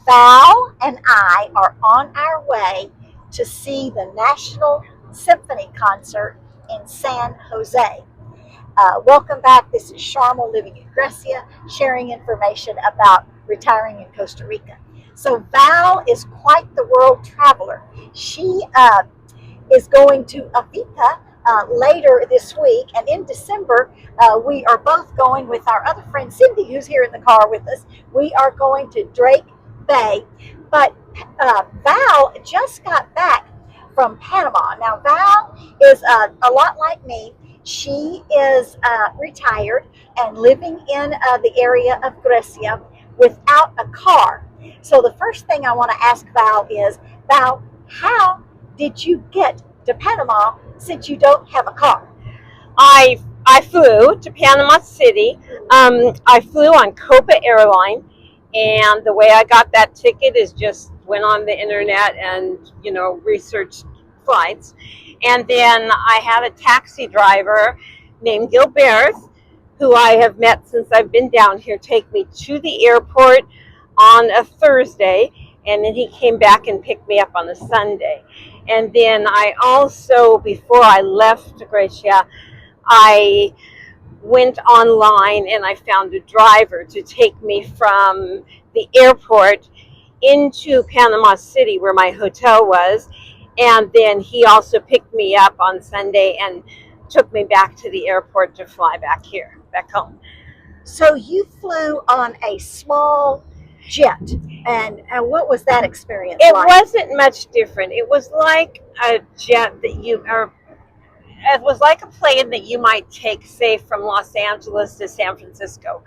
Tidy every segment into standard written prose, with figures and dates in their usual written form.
Val and I are on our way to see the National Symphony concert in San Jose. Welcome back. This is Sharma living in Grecia, sharing information about retiring in Costa Rica. So, Val is quite the world traveler. She is going to Avita later this week, and in December, we are both going with our other friend Cindy, who's here in the car with us. We are going to Drake Bay, but Val just got back from Panama. Now, Val is a lot like me. She is retired and living in the area of Grecia without a car. So the first thing I want to ask Val is, Val, how did you get to Panama since you don't have a car? I flew to Panama City. I flew on Copa Airline, and the way I got that ticket is just went on the internet and researched flights, and then I had a taxi driver named Gilbert, who I have met since I've been down here, take me to the airport on a Thursday, and then he came back and picked me up on a Sunday. And then I also, before I left Grecia, I went online and I found a driver to take me from the airport into Panama City where my hotel was. And then he also picked me up on Sunday and took me back to the airport to fly back home. So you flew on a small jet, and what was that experience It like? wasn't much different. It was like a jet it was like a plane that you might take, say, from Los Angeles to San Francisco.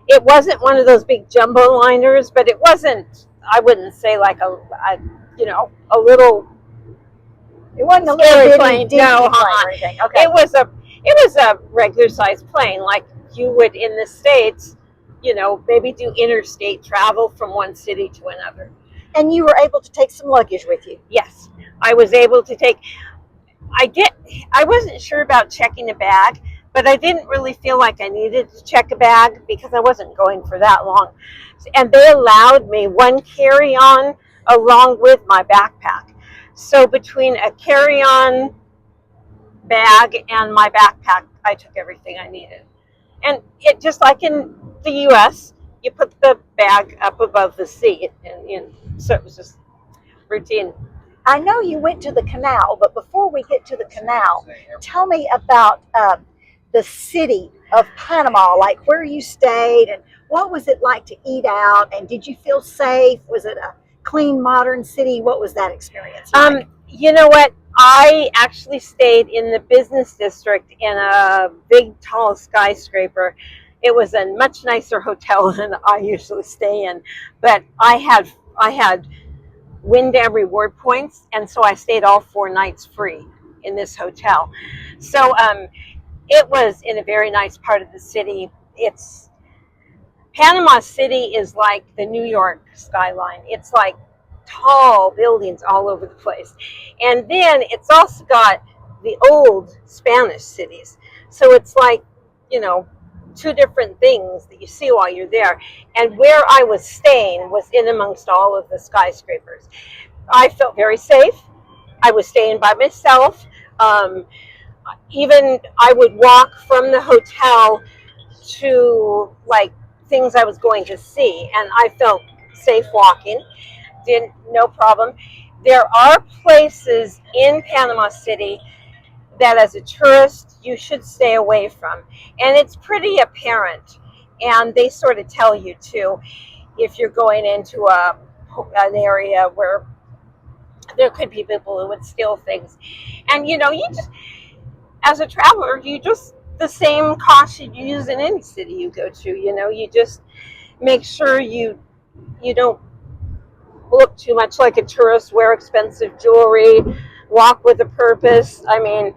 It wasn't one of those big jumbo liners, but it wasn't, I wouldn't say like a little. It wasn't a scary little plane. bitty No, plane or anything. Okay. It was a regular sized plane like you would in the States, maybe do interstate travel from one city to another. And you were able to take some luggage with you? Yes, I was able to take. I wasn't sure about checking a bag, but I didn't really feel like I needed to check a bag because I wasn't going for that long. And they allowed me one carry-on along with my backpack. So between a carry-on bag and my backpack, I took everything I needed. And it just like in the U.S., you put the bag up above the seat, and so it was just routine. I know you went to the canal, but before we get to the canal, tell me about the city of Panama, like where you stayed and what was it like to eat out, and did you feel safe? Was it a clean, modern city? What was that experience like? You know what? I actually stayed in the business district in a big, tall skyscraper. It was a much nicer hotel than I usually stay in, but I had win-down reward points, and so I stayed all 4 nights free in this hotel. So it was in a very nice part of the city. Panama City is like the New York skyline. It's like tall buildings all over the place. And then it's also got the old Spanish cities. So it's like, 2 different things that you see while you're there. And where I was staying was in amongst all of the skyscrapers. I felt very safe. I was staying by myself. Even I would walk from the hotel to like things I was going to see, and I felt safe walking. No problem. There are places in Panama City that as a tourist you should stay away from, and it's pretty apparent, and they sort of tell you too if you're going into an area where there could be people who would steal things. And you just, as a traveler, you just, the same caution you use in any city you go to, you just make sure you don't look too much like a tourist, wear expensive jewelry, walk with a purpose. I mean,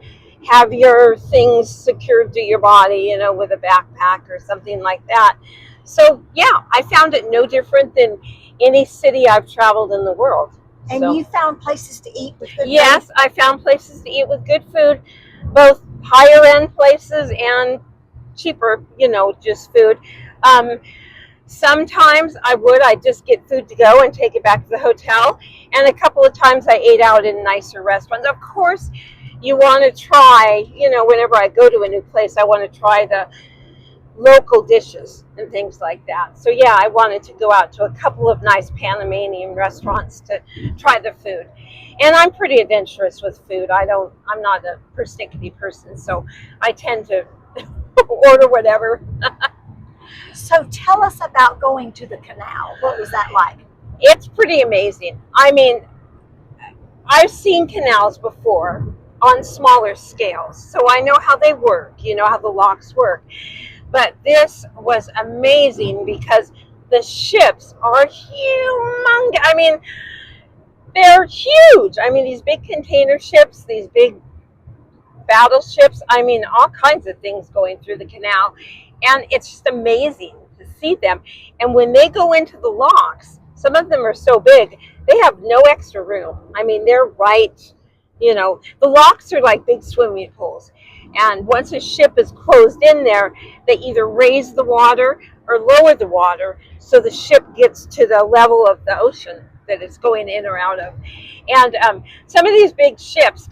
have your things secured to your body, with a backpack or something like that. So yeah, I found it no different than any city I've traveled in the world. And So, you found places to eat with good yes, food? I found places to eat with good food, both higher end places and cheaper, just food. Sometimes I'd just get food to go and take it back to the hotel. And a couple of times I ate out in nicer restaurants. Of course, you want to try, whenever I go to a new place, I want to try the local dishes and things like that. So yeah, I wanted to go out to a couple of nice Panamanian restaurants to try the food. And I'm pretty adventurous with food. I'm not a persnickety person, so I tend to order whatever. So tell us about going to the canal. What was that like? It's pretty amazing. I mean, I've seen canals before on smaller scales, so I know how they work, how the locks work. But this was amazing because the ships are humongous. I mean, they're huge. I mean, these big container ships, these big battleships, I mean, all kinds of things going through the canal. And it's just amazing to see them. And when they go into the locks, some of them are so big, they have no extra room. I mean, they're right, the locks are like big swimming pools. And once a ship is closed in there, they either raise the water or lower the water so the ship gets to the level of the ocean that it's going in or out of. And some of these big ships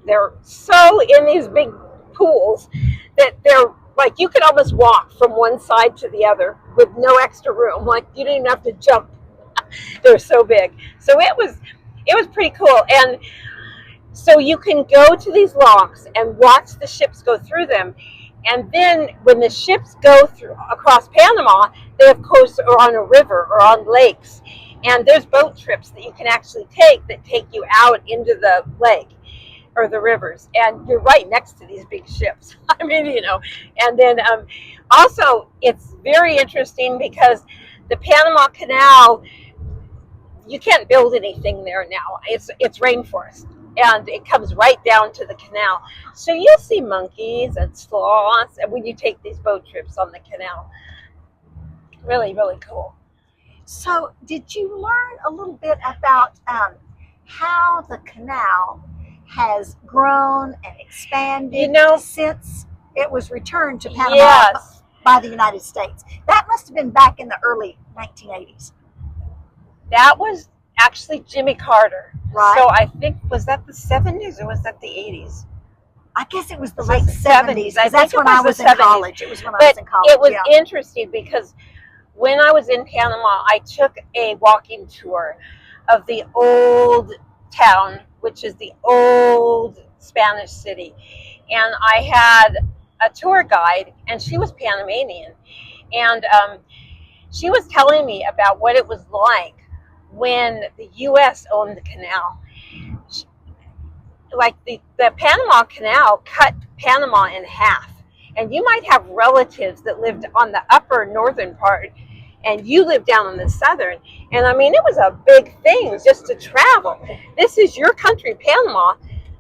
they're so in these big pools that they're like, you can almost walk from one side to the other with no extra room. Like, you don't even have to jump. They're so big. So it was pretty cool. And so you can go to these locks and watch the ships go through them. And then when the ships go through across Panama, they of course are on a river or on lakes. And there's boat trips that you can actually take that take you out into the lake or the rivers. And you're right next to these big ships. I mean, and then also it's very interesting because the Panama Canal, you can't build anything there now. It's rainforest. And it comes right down to the canal. So you'll see monkeys and sloths when you take these boat trips on the canal. Really, really cool. So did you learn a little bit about how the canal has grown and expanded since it was returned to Panama yes. by the United States? That must have been back in the early 1980s. That was actually Jimmy Carter. Right. So I think, was that the 70s or was that the 80s? I guess it was the late 70s. That's when I was in 70s. college. It was when I was in college. It was interesting because when I was in Panama, I took a walking tour of the old town, which is the old Spanish city. And I had a tour guide, and she was Panamanian. And she was telling me about what it was like when the U.S. owned the canal. Like the Panama Canal cut Panama in half. And you might have relatives that lived on the upper northern part, and you lived down on the southern. And I mean, it was a big thing just to travel. This is your country, Panama,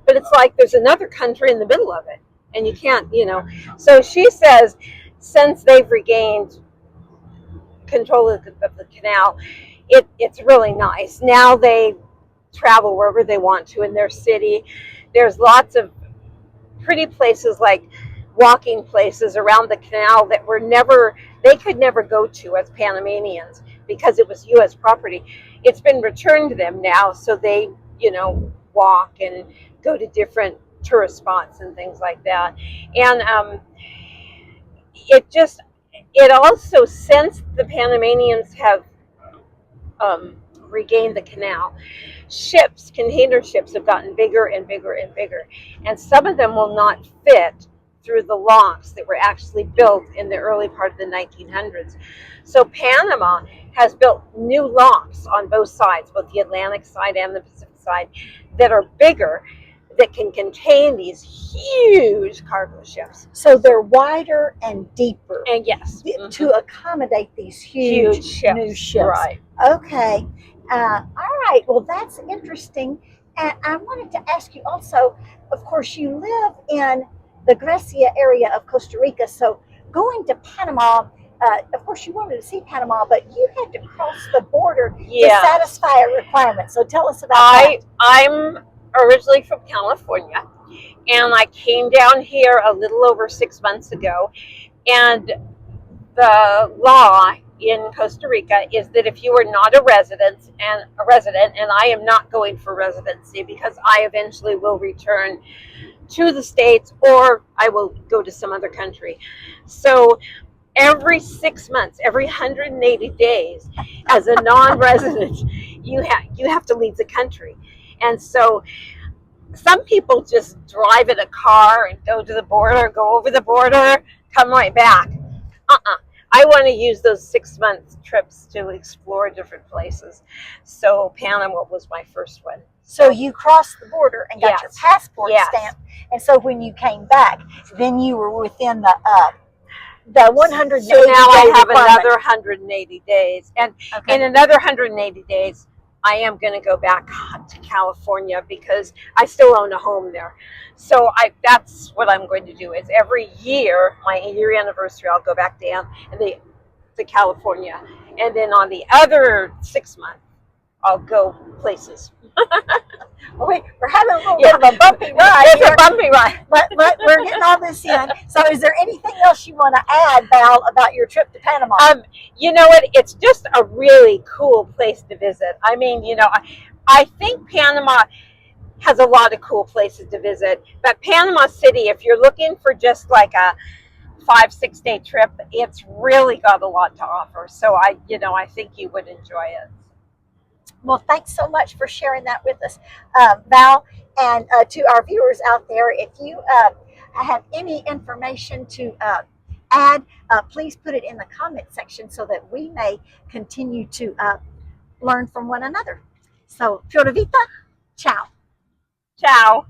but it's like there's another country in the middle of it. And you can't, So she says, since they've regained control of the canal, it's really nice. Now they travel wherever they want to in their city. There's lots of pretty places, like walking places around the canal that they could never go to as Panamanians because it was U.S. property. It's been returned to them now, so they, walk and go to different tourist spots and things like that. And it also, since the Panamanians have regained the canal, container ships have gotten bigger and bigger and bigger. And some of them will not fit through the locks that were actually built in the early part of the 1900s. So Panama has built new locks on both sides, both the Atlantic side and the Pacific side, that are bigger, that can contain these huge cargo ships. So they're wider and deeper. And yes, to accommodate these huge ships. New ships. Right. Okay. All right. Well, that's interesting. And I wanted to ask you also, of course, you live in the Grecia area of Costa Rica. So going to Panama, of course, you wanted to see Panama, but you had to cross the border to satisfy a requirement. So tell us about that. I'm originally from California, and I came down here a little over 6 months ago, and the law in Costa Rica is that if you are not a resident, and I am not going for residency because I eventually will return to the States or I will go to some other country. So every 6 months, every 180 days, as a non-resident, you have to leave the country. And so some people just drive in a car and go to the border, go over the border, come right back. I want to use those 6 month trips to explore different places. So Panama was my first one. So you crossed the border and got your Yes. passport Yes. stamped, and so when you came back, then you were within the 180 So now I have requirement. another 180 days, and Okay. in another 180 days, I am going to go back to California because I still own a home there. So that's what I'm going to do. Is every year, my year anniversary, I'll go back down to California, and then on the other 6 months, I'll go places. Wait, we're having a little bit of a bumpy ride It's here, a bumpy ride. but we're getting all this in. So is there anything else you want to add, Val, about your trip to Panama? You know what? It's just a really cool place to visit. I mean, I think Panama has a lot of cool places to visit, but Panama City, if you're looking for just like a 5-6 day trip, it's really got a lot to offer. So I think you would enjoy it. Well, thanks so much for sharing that with us, Val, and to our viewers out there. If you have any information to add, please put it in the comment section so that we may continue to learn from one another. So, Pura Vida, ciao. Ciao.